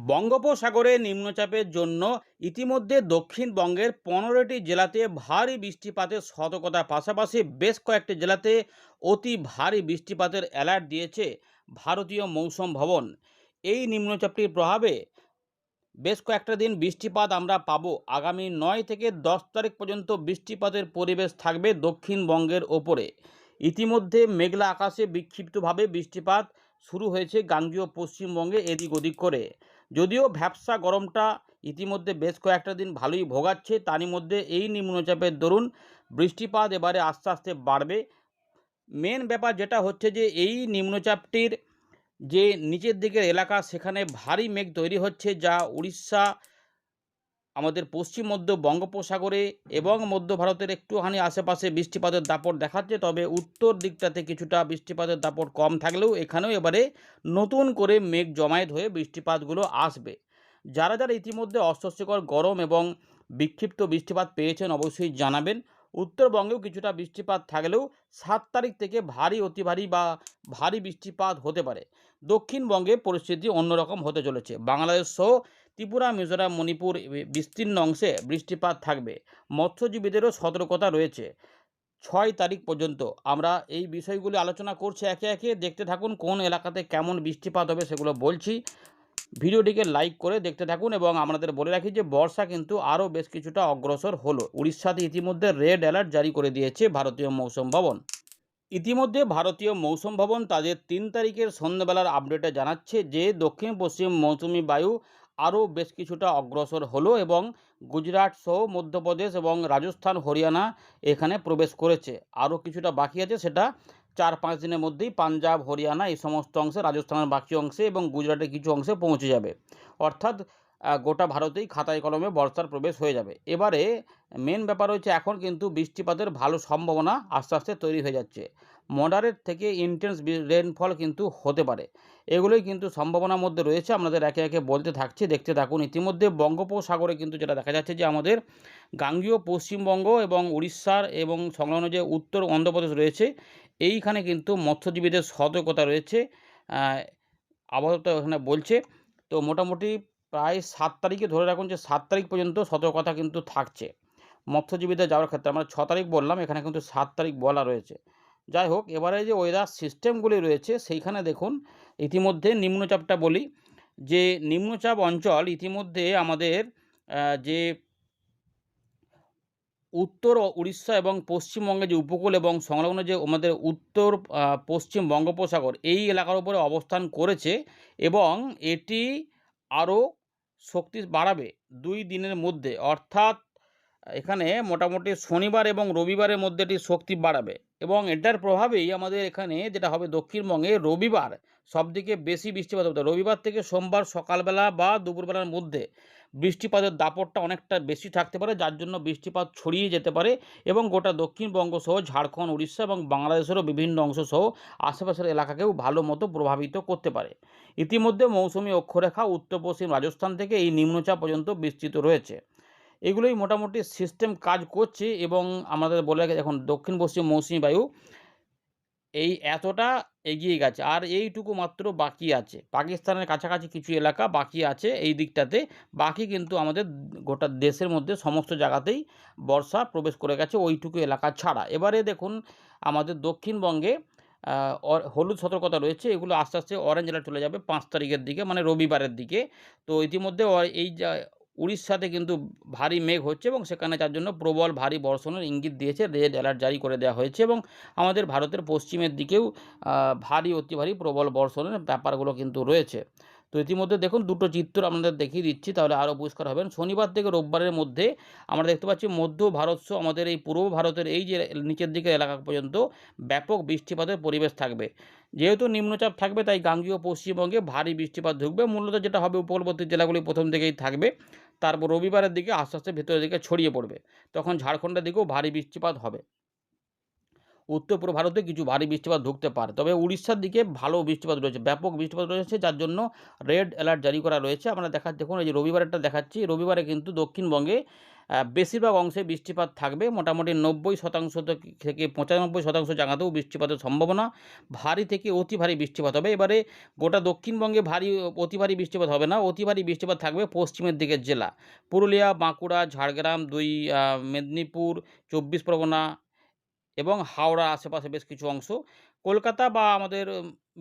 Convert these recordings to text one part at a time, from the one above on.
বঙ্গোপসাগরে নিম্নচাপের জন্য ইতিমধ্যে দক্ষিণবঙ্গের 15টি জেলাতে ভারী বৃষ্টিপাতের সতর্কতার পাশাপাশি বেশ কয়েকটি জেলাতে অতি ভারী বৃষ্টিপাতের অ্যালার্ট দিয়েছে ভারতীয় মৌসুম ভবন। এই নিম্নচাপটির প্রভাবে বেশ কয়েকটা দিন বৃষ্টিপাত আমরা পাবো। আগামী 9 থেকে 10 তারিখ পর্যন্ত বৃষ্টিপাতের পরিবেশ থাকবে দক্ষিণবঙ্গের ওপরে। ইতিমধ্যে মেঘলা আকাশে বিক্ষিপ্তভাবে বৃষ্টিপাত শুরু হয়েছে গাঙ্গেয় পশ্চিমবঙ্গে এদিক ওদিক করে। যদিও ভ্যাপসা গরমটা ইতিমধ্যে বেশ কয়েকটা দিন ভালোই ভোগাচ্ছে, তারই মধ্যে এই নিম্নচাপের দরুন বৃষ্টিপাত এবারে আস্তে আস্তে বাড়বে। মেন ব্যাপার যেটা হচ্ছে যে এই নিম্নচাপটির যে নিচের দিকের এলাকা সেখানে ভারী মেঘ তৈরি হচ্ছে, যা উড়িষ্যা, আমাদের পশ্চিম মধ্য বঙ্গোপসাগরে এবং মধ্য ভারতের একটুখানি আশেপাশে বৃষ্টিপাতের দাপট দেখাচ্ছে। তবে উত্তর দিকটাতে কিছুটা বৃষ্টিপাতের দাপট কম থাকলেও এখানেও এবারে নতুন করে মেঘ জমায়েত হয়ে বৃষ্টিপাতগুলো আসবে। যারা যারা ইতিমধ্যে অস্বস্তিকর গরম এবং বিক্ষিপ্ত বৃষ্টিপাত পেয়েছেন অবশ্যই জানাবেন। উত্তরবঙ্গেও কিছুটা বৃষ্টিপাত থাকলেও 7 তারিখ থেকে ভারী অতি ভারী বা ভারী বৃষ্টিপাত হতে পারে। দক্ষিণবঙ্গে পরিস্থিতি অন্যরকম হতে চলেছে। বাংলাদেশ সহ ত্রিপুরা, মিজোরাম, মণিপুর বিস্তীর্ণ অংশে বৃষ্টিপাত থাকবে। মৎস্যজীবীদেরও সতর্কতা রয়েছে 6 তারিখ পর্যন্ত। আমরা এই বিষয়গুলি আলোচনা করছি একে একে। দেখতে থাকুন কোন এলাকাতে কেমন বৃষ্টিপাত হবে সেগুলো বলছি। ভিডিওটিকে লাইক করে দেখতে থাকুন এবং আমাদের বলে রাখি যে বর্ষা কিন্তু আরও বেশ কিছুটা অগ্রসর হলো। উড়িষ্যাতে ইতিমধ্যে রেড অ্যালার্ট জারি করে দিয়েছে ভারতীয় মৌসুম ভবন। ইতিমধ্যে ভারতীয় মৌসুম ভবন তাদের 3 তারিখের সন্ধ্যাবেলার আপডেটে জানাচ্ছে যে দক্ষিণ পশ্চিম মৌসুমি বায়ু আরও বেশ কিছুটা অগ্রসর হলো এবং গুজরাট সহ মধ্যপ্রদেশ এবং রাজস্থান, হরিয়ানা এখানে প্রবেশ করেছে। আরও কিছুটা বাকি আছে, সেটা 4-5 দিনের মধ্যেই পাঞ্জাব, হরিয়ানা এই সমস্ত অংশে, রাজস্থানের বাকি অংশে এবং গুজরাটের কিছু অংশে পৌঁছে যাবে। অর্থাৎ গোটা ভারতেই খাতায় কলমে বর্ষার প্রবেশ হয়ে যাবে। এবারে মেন ব্যাপার হচ্ছে এখন কিন্তু বৃষ্টিপাতের ভালো সম্ভাবনা আস্তে আস্তে তৈরি হয়ে যাচ্ছে। মডারেট থেকে ইন্টেন্স রেনফল কিন্তু হতে পারে। এগুলোই কিন্তু সম্ভাবনার মধ্যে রয়েছে। আপনাদের একে একে বলতে থাকছি, দেখতে থাকুন। ইতিমধ্যে বঙ্গোপসাগরে কিন্তু যেটা দেখা যাচ্ছে যে আমাদের গাঙ্গেয় পশ্চিমবঙ্গ এবং উড়িষ্যার এবং সংলগ্ন যে উত্তর অন্ধ্রপ্রদেশ রয়েছে, এইখানে কিন্তু মৎস্যজীবীদের সতর্কতা রয়েছে। আপাতত এখানে বলছে তো মোটামুটি প্রায় 7 তারিখে ধরে রাখুন যে 7 তারিখ পর্যন্ত সতর্কতা কিন্তু থাকছে মৎস্যজীবীদের যাওয়ার ক্ষেত্রে। আমরা 6 তারিখ বললাম, এখানে কিন্তু 7 তারিখ বলা রয়েছে। যাই হোক, এবারে যে ওয়েদার সিস্টেমগুলি রয়েছে সেইখানে দেখুন। ইতিমধ্যে নিম্নচাপটা বলি, যে নিম্নচাপ অঞ্চল ইতিমধ্যে আমাদের যে উত্তর উড়িষ্যা এবং পশ্চিমবঙ্গের যে উপকূল এবং সংলগ্ন যে আমাদের উত্তর পশ্চিম বঙ্গোপসাগর এই এলাকার উপরে অবস্থান করেছে এবং এটি আরও শক্তি বাড়াবে 2 দিনের মধ্যে। অর্থাৎ এখানে মোটামুটি শনিবার এবং রবিবারের মধ্যে এটি শক্তি বাড়াবে এবং এটার প্রভাবেই আমাদের এখানে যেটা হবে দক্ষিণবঙ্গে রবিবার সবথেকে বেশি বৃষ্টিপাত হতে। রবিবার থেকে সোমবার সকালবেলা বা দুপুরবেলার মধ্যে বৃষ্টিপাতের দাপটটা অনেকটা বেশি থাকতে পারে, যার জন্য বৃষ্টিপাত ছড়িয়ে যেতে পারে এবং গোটা দক্ষিণবঙ্গ সহ ঝাড়খণ্ড, উড়িষ্যা এবং বাংলাদেশেরও বিভিন্ন অংশ সহ আশেপাশের এলাকাকেও ভালো মতো প্রভাবিত করতে পারে। ইতিমধ্যে মৌসুমি অক্ষরেখা উত্তর পশ্চিম রাজস্থান থেকে এই নিম্নচাপ পর্যন্ত বিস্তৃত রয়েছে। এগুলোই মোটামুটি সিস্টেম কাজ করছে এবং আমাদের বলে রাখি এখন দক্ষিণ পশ্চিম মৌসুমি বায়ু এই এতটা এগিয়ে গেছে আর এইটুকু মাত্র বাকি আছে। পাকিস্তানের কাছাকাছি কিছু এলাকা বাকি আছে এই দিকটাতে। বাকি কিন্তু আমাদের গোটা দেশের মধ্যে সমস্ত জায়গাতেই বর্ষা প্রবেশ করে গেছে ওইটুকু এলাকা ছাড়া। এবারে দেখুন আমাদের দক্ষিণবঙ্গে হলুদ সতর্কতা রয়েছে। এগুলো আস্তে আস্তে অরেঞ্জ অ্যালার্ট চলে যাবে 5 তারিখের দিকে, মানে রবিবারের দিকে। তো ইতিমধ্যে এই যা উড়িষ্যাতে কিন্তু ভারী মেঘ হচ্ছে এবং সেখানে যার জন্য প্রবল ভারী বর্ষণের ইঙ্গিত দিয়েছে, রেড অ্যালার্ট জারি করে দেওয়া হয়েছে এবং আমাদের ভারতের পশ্চিমের দিকেও ভারী অতি ভারী প্রবল বর্ষণের ব্যাপারগুলো কিন্তু রয়েছে। তো ইতিমধ্যে দেখুন দুটো চিত্র আপনাদের দেখিয়ে দিচ্ছি, তাহলে আরও পরিষ্কার হবেন। শনিবার থেকে রোববারের মধ্যে আমরা দেখতে পাচ্ছি মধ্য ভারত সহ আমাদের এই পূর্ব ভারতের এই যে নিচের দিকের এলাকা পর্যন্ত ব্যাপক বৃষ্টিপাতের পরিবেশ থাকবে। যেহেতু নিম্নচাপ থাকবে তাই গাঙ্গেয় পশ্চিমবঙ্গে ভারী বৃষ্টিপাত ঢুকবে। মূলত যেটা হবে উপকূলবর্তী জেলাগুলি প্রথম দিকেই থাকবে, তারপর রবিবারের দিকে আস্তে আস্তে ভেতরের দিকে ছড়িয়ে পড়বে। তখন ঝাড়খণ্ডের দিকেও ভারী বৃষ্টিপাত হবে। উত্তর পূর্ব ভারতে কিছু ভারী বৃষ্টিপাত ঢুকতে পারে, তবে উড়িষ্যার দিকে ভালো বৃষ্টিপাত রয়েছে, ব্যাপক বৃষ্টিপাত রয়েছে, যার জন্য রেড অ্যালার্ট জারি করা রয়েছে। আমরা দেখুন এই যে রবিবারেরটা দেখাচ্ছি। রবিবারে কিন্তু দক্ষিণবঙ্গে বেশিরভাগ অংশে বৃষ্টিপাত থাকবে। মোটামুটি 90% থেকে 95% জায়গাতেও বৃষ্টিপাতের সম্ভাবনা। ভারী থেকে অতি ভারী বৃষ্টিপাত হবে। এবারে গোটা দক্ষিণবঙ্গে অতি ভারী বৃষ্টিপাত হবে না। অতি ভারী বৃষ্টিপাত থাকবে পশ্চিমের দিকের জেলা। পুরুলিয়া, বাঁকুড়া, ঝাড়গ্রাম, মেদিনীপুর, 24 পরগনা এবং হাওড়ার আশেপাশে বেশ কিছু অংশ। কলকাতা বা আমাদের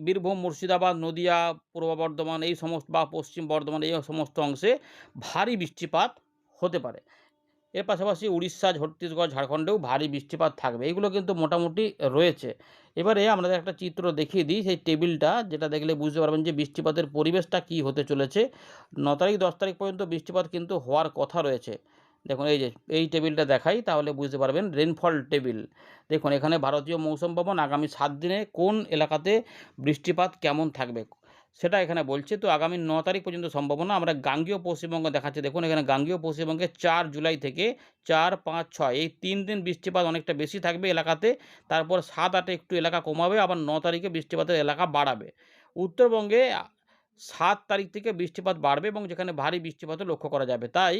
বীরভূম, মুর্শিদাবাদ, নদিয়া, পূর্ব বর্ধমান এই সমস্ত বা পশ্চিম বর্ধমান এই সমস্ত অংশে ভারী বৃষ্টিপাত হতে পারে। এর পাশাপাশি উড়িষ্যা, ছত্তিশগড়, ঝাড়খণ্ডেও ভারী বৃষ্টিপাত থাকবে। এইগুলো কিন্তু মোটামুটি রয়েছে। এবারে আপনাদের একটা চিত্র দেখিয়ে দিই, সেই টেবিলটা যেটা দেখলে বুঝতে পারবেন যে বৃষ্টিপাতের পরিবেশটা কী হতে চলেছে। 9 তারিখ 10 তারিখ পর্যন্ত বৃষ্টিপাত কিন্তু হওয়ার কথা রয়েছে। দেখুন এই যে এই টেবিলটা দেখাই তাহলে বুঝতে পারবেন, রেনফল টেবিল। দেখুন এখানে ভারতীয় মৌসুম ভবন আগামী 7 দিনে কোন এলাকাতে বৃষ্টিপাত কেমন থাকবে সেটা এখানে বলছে। তো আগামী 9 তারিখ পর্যন্ত সম্ভাবনা। আমরা গাঙ্গেয় পশ্চিমবঙ্গ দেখাচ্ছে, দেখুন এখানে গাঙ্গেয় পশ্চিমবঙ্গে 4 জুলাই থেকে 4, 5, 6 এই 3 দিন বৃষ্টিপাত অনেকটা বেশি থাকবে এলাকাতে। তারপর 7, 8 একটু এলাকা কমাবে, আবার 9 তারিখে বৃষ্টিপাতের এলাকা বাড়াবে। উত্তরবঙ্গে 7 তারিখ থেকে বৃষ্টিপাত বাড়বে এবং যেখানে ভারী বৃষ্টিপাতও লক্ষ্য করা যাবে। তাই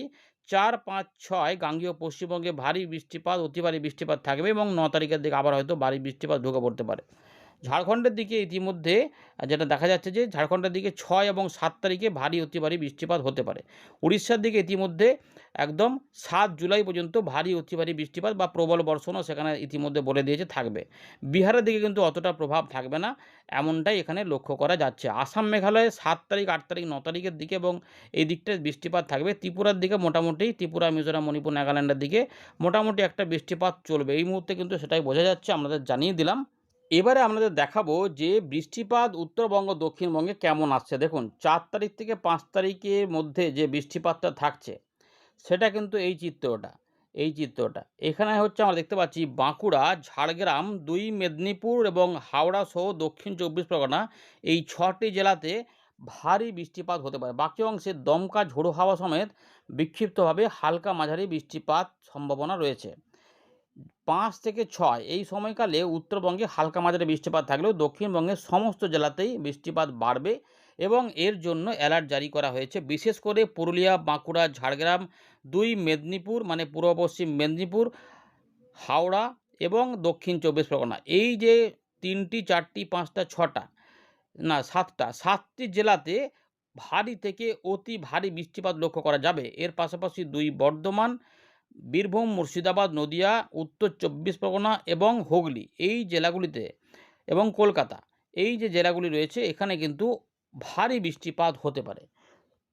4, 5, 6 গাঙ্গেয় পশ্চিমবঙ্গে ভারী বৃষ্টিপাত, অতি ভারী বৃষ্টিপাত থাকবে এবং 9 তারিখের দিকে আবার হয়তো ভারী বৃষ্টিপাত ঢুকে পড়তে পারে। ঝাড়খণ্ডের দিকে ইতিমধ্যে যেটা দেখা যাচ্ছে যে ঝাড়খণ্ডের দিকে 6 এবং 7 তারিখে ভারী অতি ভারী বৃষ্টিপাত হতে পারে। উড়িষ্যার দিকে ইতিমধ্যে একদম 7 জুলাই পর্যন্ত ভারী অতি ভারী বৃষ্টিপাত বা প্রবল বর্ষণও সেখানে ইতিমধ্যে বলে দিয়েছে থাকবে। বিহারের দিকে কিন্তু অতটা প্রভাব থাকবে না, এমনটাই এখানে লক্ষ্য করা যাচ্ছে। আসাম, মেঘালয়ে 7 তারিখ, 8 তারিখ, 9 তারিখের দিকে এবং এই দিকটায় বৃষ্টিপাত থাকবে। ত্রিপুরার দিকে মোটামুটি ত্রিপুরা, মিজোরাম, মণিপুর, নাগাল্যান্ডের দিকে মোটামুটি একটা বৃষ্টিপাত চলবে। এই মুহূর্তে কিন্তু সেটাই বোঝা যাচ্ছে, আপনাদের জানিয়ে দিলাম। এবারে আপনাদের দেখাবো যে বৃষ্টিপাত উত্তরবঙ্গ, দক্ষিণবঙ্গে কেমন আসছে। দেখুন 4 তারিখ থেকে 5 তারিখের মধ্যে যে বৃষ্টিপাতটা থাকছে সেটা কিন্তু এই চিত্রটা এখানে হচ্ছে আমরা দেখতে পাচ্ছি বাঁকুড়া, ঝাড়গ্রাম, 2 মেদিনীপুর এবং হাওড়া সহ দক্ষিণ 24 পরগনা এই 6টি জেলাতে ভারী বৃষ্টিপাত হতে পারে। বাকি অংশে দমকা ঝোড়ো হাওয়া সমেত বিক্ষিপ্তভাবে হালকা মাঝারি বৃষ্টিপাত সম্ভাবনা রয়েছে। 5 থেকে 6 এই সময়কালে উত্তরবঙ্গে হালকা মাঝারি বৃষ্টিপাত থাকলেও দক্ষিণবঙ্গের সমস্ত জেলাতেই বৃষ্টিপাত বাড়বে এবং এর জন্য অ্যালার্ট জারি করা হয়েছে। বিশেষ করে পুরুলিয়া, বাঁকুড়া, ঝাড়গ্রাম, 2 মেদিনীপুর মানে পূর্ব পশ্চিম মেদিনীপুর, হাওড়া এবং দক্ষিণ 24 পরগনা। এই যে 3টি, 4টি, 5টা, 6টা না 7টি জেলাতে ভারী থেকে অতি ভারী বৃষ্টিপাত লক্ষ্য করা যাবে। এর পাশাপাশি 2 বর্ধমান, বীরভূম, মুর্শিদাবাদ, নদিয়া, উত্তর 24 পরগনা এবং হুগলি এই জেলাগুলিতে এবং কলকাতা এই যে জেলাগুলি রয়েছে এখানে কিন্তু ভারী বৃষ্টিপাত হতে পারে।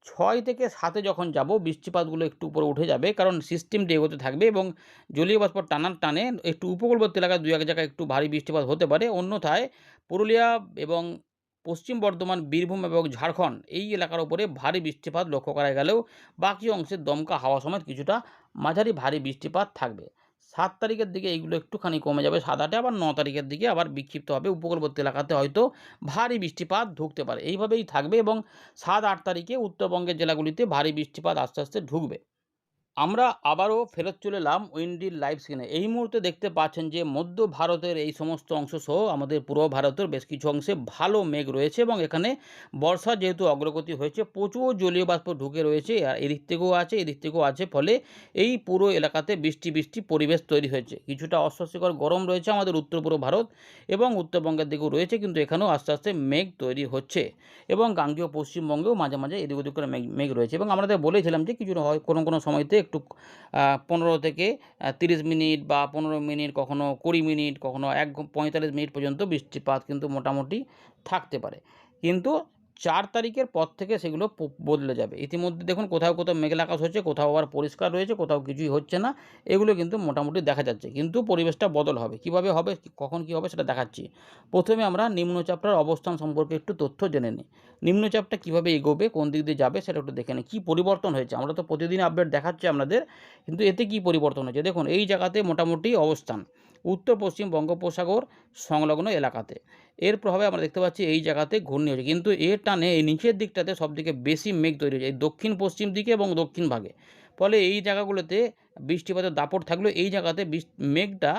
6 থেকে 7 যখন যাব বৃষ্টিপাতগুলো একটু উপরে উঠে যাবে, কারণ সিস্টেমটি এগোতে থাকবে এবং জলীয় বাষ্প টানার টানে একটু উপকূলবর্তী এলাকায় 2-1 জায়গায় একটু ভারী বৃষ্টিপাত হতে পারে। অন্যথায় পুরুলিয়া এবং পশ্চিম বর্ধমান, বীরভূম এবং ঝাড়খণ্ড এই এলাকার উপরে ভারী বৃষ্টিপাত লক্ষ্য করা গেলেও বাকি অংশে দমকা হাওয়া সমেত কিছুটা মাঝারি ভারী বৃষ্টিপাত থাকবে। 7 তারিখের দিকে এইগুলো একটুখানি কমে যাবে 7-8-এ, আবার 9 তারিখের দিকে আবার বিক্ষিপ্তভাবে উপকূলবর্তী এলাকাতে হয়তো ভারী বৃষ্টিপাত ঢুকতে পারে। এইভাবেই থাকবে এবং 7-8 তারিখে উত্তরবঙ্গের জেলাগুলিতে ভারী বৃষ্টিপাত আস্তে আস্তে ঢুকবে। আমরা আবারও ফেরত চলে এলাম উইন্ডির লাইভ স্ক্রিনে। এই মুহূর্তে দেখতে পাচ্ছেন যে মধ্য ভারতের এই সমস্ত অংশ সহ আমাদের পূর্ব ভারতের বেশ কিছু অংশে ভালো মেঘ রয়েছে এবং এখানে বর্ষা যেহেতু অগ্রগতি হয়েছে প্রচুর জলীয় বাষ্প ঢুকে রয়েছে, আর এদিক থেকেও আছে এদিক থেকেও আছে, ফলে এই পুরো এলাকাতে বৃষ্টি বৃষ্টি পরিবেশ তৈরি হয়েছে। কিছুটা অস্বস্তিকর গরম রয়েছে আমাদের উত্তর পূর্ব ভারত এবং উত্তরবঙ্গের দিকেও রয়েছে, কিন্তু এখানেও আস্তে আস্তে মেঘ তৈরি হচ্ছে এবং গাঙ্গেয় পশ্চিমবঙ্গেও মাঝে মাঝে এদিক ওদিক করে মেঘ রয়েছে। এবং আমরা বলেছিলাম যে কিছু হয় কোনো সময়তে একটু 15 থেকে 30 মিনিট বা 15 মিনিট, কখনো 20 মিনিট, কখনো 45 মিনিট পর্যন্ত বৃষ্টিপাত কিন্তু মোটামুটি থাকতে পারে। কিন্তু 4 তারিখের পর থেকে সেগুলো বদলে যাবে। ইতিমধ্যে দেখুন কোথাও কোথাও মেঘলা আকাশ হচ্ছে, কোথাও আবার পরিষ্কার রয়েছে, কোথাও কিছুই হচ্ছে না। এগুলো কিন্তু মোটামুটি দেখা যাচ্ছে, কিন্তু পরিবেশটা বদল হবে। কিভাবে হবে, কখন কী হবে সেটা দেখাচ্ছি। প্রথমে আমরা নিম্নচাপটার অবস্থান সম্পর্কে একটু তথ্য জেনে নিই। নিম্নচাপটা কীভাবে এগোবে, কোন দিক দিয়ে যাবে সেটা একটু দেখে নিই। কী পরিবর্তন হয়েছে, আমরা তো প্রতিদিন আপডেট দেখাচ্ছি আপনাদের, কিন্তু এতে কী পরিবর্তন হয়েছে দেখুন। এই জায়গাতে মোটামুটি অবস্থান উত্তর পশ্চিম বঙ্গোপসাগর সংলগ্ন এলাকাতে, এর প্রভাবে আমরা দেখতে পাচ্ছি এই জায়গাতে ঘূর্ণি হয়েছে, কিন্তু এর টানে এই নিচের দিকটাতে সবথেকে বেশি মেঘ তৈরি হয়েছে এই দক্ষিণ পশ্চিম দিকে এবং দক্ষিণ ভাগে। ফলে এই জায়গাগুলোতে বৃষ্টিপাতের দাপট থাকলেও এই জায়গাতে মেঘটা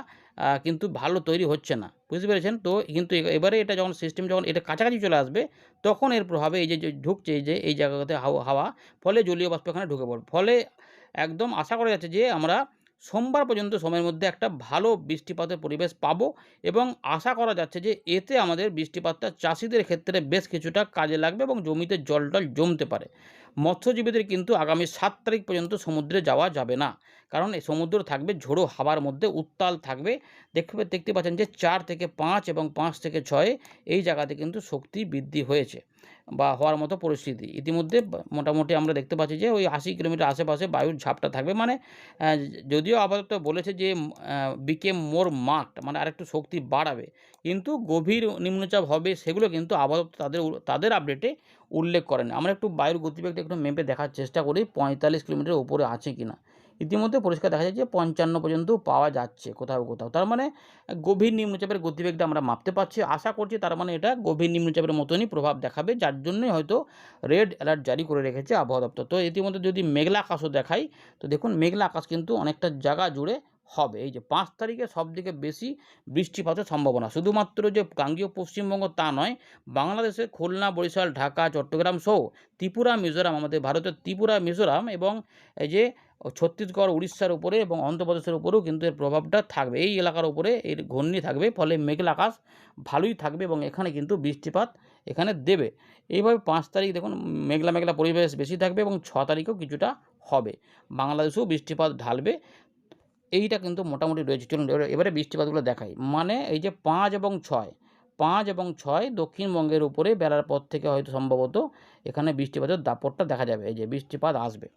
কিন্তু ভালো তৈরি হচ্ছে না, বুঝতে পেরেছেন তো। কিন্তু এবারে এটা যখন সিস্টেম যখন এটা কাছাকাছি চলে আসবে তখন এর প্রভাবে এই যে ঢুকছে এই জায়গাতে হাওয়া, ফলে জলীয় বাষ্প এখানে ঢুকে পড়বে, ফলে একদম আশা করা যাচ্ছে যে আমরা সোমবার পর্যন্ত সময়ের মধ্যে একটা ভালো বৃষ্টিপাতের পরিবেশ পাবো এবং আশা করা যাচ্ছে যে এতে আমাদের বৃষ্টিপাতটা চাষিদের ক্ষেত্রে বেশ কিছুটা কাজে লাগবে এবং জমিতে জল-টল জমতে পারে। মৎস্যজীবীদের কিন্তু আগামী ৭ তারিখ পর্যন্ত সমুদ্রে যাওয়া যাবে না। কারণ এই সমুদ্র থাকবে ঝোড়ো হাওয়ার মধ্যে, উত্তাল থাকবে। দেখতে পাচ্ছেন যে ৪ থেকে ৫ এবং ৫ থেকে ৬ এই জায়গাতে কিন্তু শক্তি বৃদ্ধি হয়েছে বা হওয়ার মতো পরিস্থিতি। ইতিমধ্যে মোটামুটি আমরা দেখতে পাচ্ছি যে ওই ৮০ কিলোমিটার আশেপাশে বায়ুর ঝাপটা থাকবে। মানে অ্যা যদিও আপাতত বলেছে যে বিকেম মোর মার্কড, মানে আরেকটু শক্তি বাড়াবে। কিন্তু গভীর নিম্নচাপ হবে সেগুলো কিন্তু আপাতত তাদের আপডেটে উল্লেখ করেনি। আমরা একটু বায়ুর গতিবেগটা একটু মেপে দেখার চেষ্টা করি ৪৫ কিলোমিটারের উপরে আছে কিনা। ইতিমধ্যে পরিষ্কার দেখা যাচ্ছে ৫৫ পর্যন্তও পাওয়া যাচ্ছে কোথাও, কোথাও। তার মানে গভীর নিম্নচাপের গতিবেগটা আমরা মাপতে পারছি। আশা করছি তার মানে এটা গভীর নিম্নচাপের মতনই প্রভাব দেখাবে, যার জন্যই হয়তো রেড অ্যালার্ট জারি করে রেখেছে আবহাওয়া দপ্তর। তো ইতিমধ্যে যদি মেঘলা আকাশও দেখাই, তো দেখুন মেঘলা আকাশ কিন্তু অনেকটা জায়গা জুড়ে হবে। এই যে ৫ তারিখে সবথেকে বেশি বৃষ্টিপাতের সম্ভাবনা। শুধুমাত্র যে গাঙ্গেয় পশ্চিমবঙ্গ তা নয়, বাংলাদেশের খুলনা, বরিশাল, ঢাকা, চট্টগ্রাম সহ ত্রিপুরা, মিজোরাম, আমাদের ভারতের ত্রিপুরা, মিজোরাম এবং এই যে ছত্তিশগড়, উড়িষ্যার উপরে এবং অন্ধ্রপ্রদেশের উপরেও কিন্তু এর প্রভাবটা থাকবে। এই এলাকার উপরে এর ঘূর্ণি থাকবে, ফলে মেঘলা আকাশ ভালোই থাকবে এবং এখানে কিন্তু বৃষ্টিপাত এখানে দেবে। এইভাবে ৫ তারিখ দেখুন মেঘলা, মেঘলা পরিবেশ বেশি থাকবে এবং ৬ তারিখেও কিছুটা হবে। বাংলাদেশেও বৃষ্টিপাত ঢালবে। এইটা কিন্তু মোটামুটি রয়েছে। চলুন এবারে বৃষ্টিপাতগুলো দেখাই। মানে এই যে ৫ এবং ৬ দক্ষিণবঙ্গের উপরে বেলার পর থেকে হয়তো সম্ভবত এখানে বৃষ্টিপাতের দাপটটা দেখা যাবে। এই যে বৃষ্টিপাত আসবে।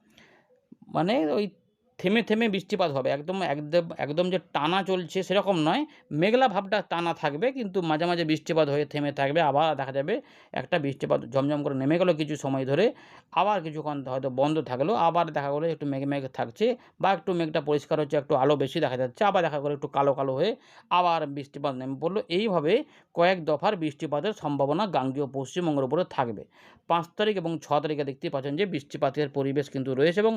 মানে ওই থেমে, থেমে বৃষ্টিপাত হবে। একদম যে টানা চলছে সেরকম নয়। মেঘলা ভাবটা টানা থাকবে, কিন্তু মাঝে, মাঝে বৃষ্টিপাত হয়ে থেমে থাকবে। আবার দেখা যাবে একটা বৃষ্টিপাত ঝমঝম করে নেমে গেল কিছু সময় ধরে। আবার কিছুক্ষণ হয়তো বন্ধ থাকলো। আবার দেখা গেলো একটু মেঘ, মেঘ থাকছে বা একটু মেঘটা পরিষ্কার হচ্ছে, একটু আলো বেশি দেখা যাচ্ছে। আবার দেখা গেলো একটু কালো, কালো হয়ে আবার বৃষ্টিপাত নেমে পড়ল। এইভাবে কয়েক দফার বৃষ্টিপাতের সম্ভাবনা গাঙ্গেয় পশ্চিমবঙ্গের উপরে থাকবে। ৫ তারিখ এবং ৬ তারিখে দেখতেই পাচ্ছেন যে বৃষ্টিপাতের পরিবেশ কিন্তু রয়েছে এবং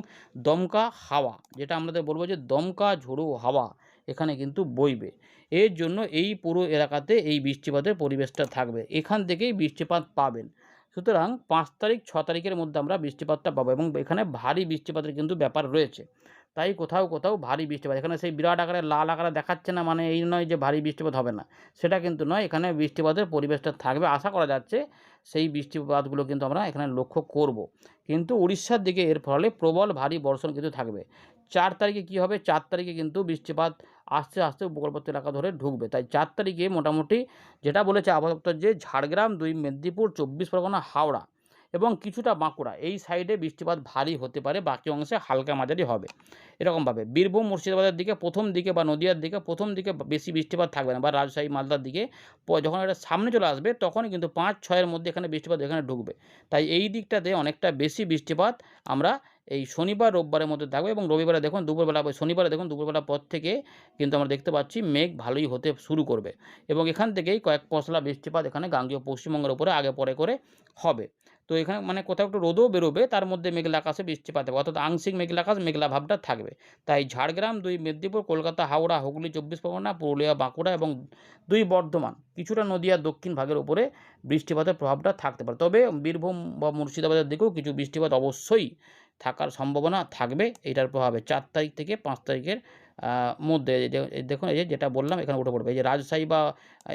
দমকা হাওয়া, যেটা আমাদের বলব যে দমকা ঝোড়ো হাওয়া এখানে কিন্তু বইবে। এর জন্য এই পুরো এলাকাতে এই বৃষ্টিপাতের পরিবেশটা থাকবে। এখান থেকেই বৃষ্টিপাত পাবেন। সুতরাং ৫ তারিখ ৬ তারিখের মধ্যে আমরা বৃষ্টিপাতটা পাবো এবং এখানে ভারী বৃষ্টিপাতের কিন্তু ব্যাপার রয়েছে। তাই কোথাও, কোথাও ভারী বৃষ্টিপাত। এখানে সেই বিরাট আকারে লাল আকারে দেখাচ্ছে না, মানে এই নয় যে ভারী বৃষ্টিপাত হবে না। সেটা কিন্তু নয়। এখানে বৃষ্টিপাতের পরিবেশটা থাকবে। আশা করা যাচ্ছে সেই বৃষ্টিপাতগুলো কিন্তু আমরা এখানে লক্ষ্য করব। কিন্তু উড়িষ্যার দিকে এর ফলে প্রবল ভারী বর্ষণ কিন্তু থাকবে। ৪ তারিখে কী হবে? ৪ তারিখে কিন্তু বৃষ্টিপাত আস্তে, আস্তে উপকূলবর্তী এলাকা ধরে ঢুকবে। তাই ৪ তারিখে মোটামুটি যেটা বলেছে আবহাওয়া দপ্তর যে ঝাড়গ্রাম, ২ মেদিনীপুর, ২৪ পরগনা, হাওড়া এবং কিছুটা বাঁকুড়া এই সাইডে বৃষ্টিপাত ভারী হতে পারে, বাকি অংশে হালকা মাঝারি হবে। এরকমভাবে বীরভূম, মুর্শিদাবাদের দিকে প্রথম দিকে বা নদীয়ার দিকে প্রথম দিকে বেশি বৃষ্টিপাত থাকবে না, বা রাজশাহী, মালদার দিকে যখন এটা সামনে চলে আসবে তখনই কিন্তু ৫-৬ এর মধ্যে এখানে বৃষ্টিপাত এখানে ঢুকবে। তাই এই দিকটাতে অনেকটা বেশি বৃষ্টিপাত আমরা এই শনিবার, রোববারের মধ্যে থাকবে এবং রবিবারে দেখুন দুপুরবেলা, শনিবারে দেখুন দুপুরবেলার পর থেকে কিন্তু আমরা দেখতে পাচ্ছি মেঘ ভালোই হতে শুরু করবে এবং এখান থেকেই কয়েক পশলা বৃষ্টিপাত এখানে গাঙ্গেয় পশ্চিমবঙ্গের উপরে আগে পরে করে হবে। তো এখানে মানে কোথাও একটু রোদও বেরোবে, তার মধ্যে মেঘলা আকাশে বৃষ্টিপাত হবে, অর্থাৎ আংশিক মেঘলা আকাশ, মেঘলা ভাবটা থাকবে। তাই ঝাড়গ্রাম, ২ মেদিনীপুর, কলকাতা, হাওড়া, হুগলি, ২৪ পরগনা, পুরুলিয়া, বাঁকুড়া এবং ২ বর্ধমান, কিছুটা নদীয়ার দক্ষিণ ভাগের উপরে বৃষ্টিপাতের প্রভাবটা থাকতে পারে। তবে বীরভূম বা মুর্শিদাবাদের দিকেও কিছু বৃষ্টিপাত অবশ্যই থাকার সম্ভাবনা থাকবে এটার প্রভাবে ৪ তারিখ থেকে ৫ তারিখের মধ্যে। দেখুন এই যে যেটা বললাম এখানে উঠে পড়বে। এই যে রাজশাহী বা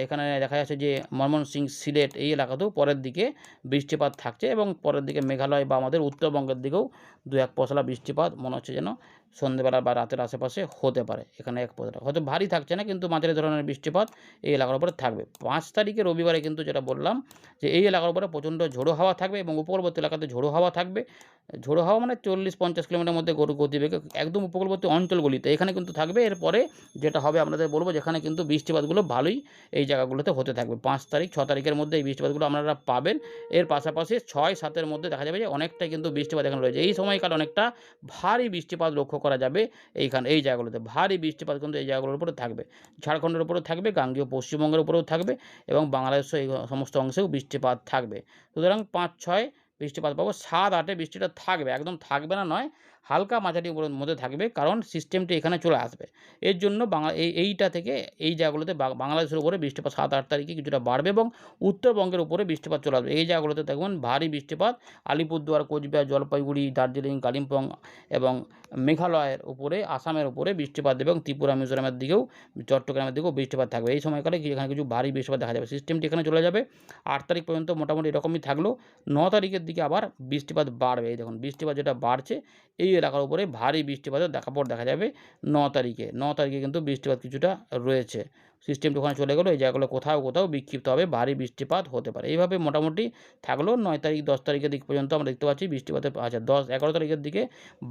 এখানে দেখা যাচ্ছে যে ময়মনসিংহ, সিলেট এই এলাকাতেও পরের দিকে বৃষ্টিপাত থাকছে এবং পরের দিকে মেঘালয় বা আমাদের উত্তরবঙ্গের দিকেও ২-১ পশলা বৃষ্টিপাত মনে হচ্ছে যেন সন্ধ্যেবেলা বা রাতের আশেপাশে হতে পারে। এখানে ১ পশলা হয়তো ভারী থাকছে না, কিন্তু মাঝারি ধরনের বৃষ্টিপাত এই এলাকার উপরে থাকবে। ৫ তারিখে রবিবারে কিন্তু যেটা বললাম যে এই এলাকার উপরে প্রচণ্ড ঝোড়ো হাওয়া থাকবে এবং উপকূলবর্তী এলাকাতে ঝোড়ো হাওয়া থাকবে। ঝোড়ো হাওয়া মানে ৪০-৫০ কিলোমিটার মধ্যে গতিবেগে একদম উপকূলবর্তী অঞ্চলগুলিতে এখানে কিন্তু থাকবে। এরপরে যেটা হবে আপনাদের বলব, যেখানে কিন্তু বৃষ্টিপাতগুলো ভালোই এই জায়গাগুলোতে হতে থাকবে। ৫ তারিখ ৬ তারিখের মধ্যে এই বৃষ্টিপাতগুলো আপনারা পাবেন। এর পাশাপাশি ৬-৭ এর মধ্যে দেখা যাবে যে অনেকটাই কিন্তু বৃষ্টিপাত এখানে রয়েছে। এই সময়কাল অনেকটা ভারী বৃষ্টিপাত লক্ষ্য করা যাবে এই জায়গাগুলোতে। ভারী বৃষ্টিপাত কিন্তু এই জায়গাগুলোর উপরে থাকবে। ঝাড়খণ্ডের উপরেও থাকবে, গাঙ্গেয় পশ্চিমবঙ্গের উপরেও থাকবে এবং বাংলাদেশের এই সমস্ত অংশেও বৃষ্টিপাত থাকবে। সুতরাং ৫-৬ বৃষ্টিপাত পাবো। ৭-৮ এ বৃষ্টিটা থাকবে, একদম থাকবে না নয়, হালকা মাঝারি মধ্যে থাকবে, কারণ সিস্টেমটি এখানে চলে আসবে। এর জন্য এইটা থেকে এই জায়গাগুলোতে বাংলাদেশের উপরে বৃষ্টিপাত ৭-৮ তারিখে কিছুটা বাড়বে এবং উত্তরবঙ্গের উপরে বৃষ্টিপাত চলে আসবে। এই জায়গাগুলোতে দেখবেন ভারী বৃষ্টিপাত আলিপুরদুয়ার, কোচবিহার, জলপাইগুড়ি, দার্জিলিং, কালিম্পং এবং মেঘালয়ের উপরে, আসামের উপরে বৃষ্টিপাত দেবে এবং ত্রিপুরা, মিজোরামের দিকেও, চট্টগ্রামের দিকেও বৃষ্টিপাত থাকবে। এই সময়কালে এখানে কিছু ভারী বৃষ্টিপাত দেখা যাবে। সিস্টেমটি এখানে চলে যাবে। ৮ তারিখ পর্যন্ত মোটামুটি এরকমই থাকলো। ৯ তারিখের দিকে আবার বৃষ্টিপাত বাড়বে। এই দেখুন বৃষ্টিপাত যেটা বাড়ছে, এই এলাকার উপরে ভারী বৃষ্টিপাতের দেখা যাবে ৯ তারিখে। ৯ তারিখে কিন্তু বৃষ্টিপাত কিছুটা রয়েছে। সিস্টেমটি ওখানে চলে গেল। এই জায়গাগুলো কোথাও বিক্ষিপ্তভাবে ভারী বৃষ্টিপাত হতে পারে। এইভাবে মোটামুটি থাকলো ৯ তারিখ, ১০ তারিখের দিক পর্যন্ত আমরা দেখতে পাচ্ছি বৃষ্টিপাতের, আচ্ছা ১০-১১ তারিখের দিকে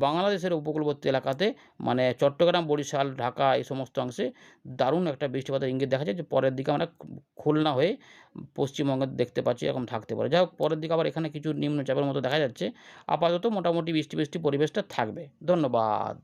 বাংলাদেশের উপকূলবর্তী এলাকাতে, মানে চট্টগ্রাম, বরিশাল, ঢাকা এই সমস্ত অংশে দারুণ একটা বৃষ্টিপাতের ইঙ্গিত দেখা যায়, যে পরের দিকে আমরা খুলনা হয়ে পশ্চিমবঙ্গে দেখতে পাচ্ছি এরকম থাকতে পারে। যাই হোক, পরের দিকে আবার এখানে কিছু নিম্নচাপের মতো দেখা যাচ্ছে। আপাতত মোটামুটি বৃষ্টি পরিবেশটা থাকবে। ধন্যবাদ।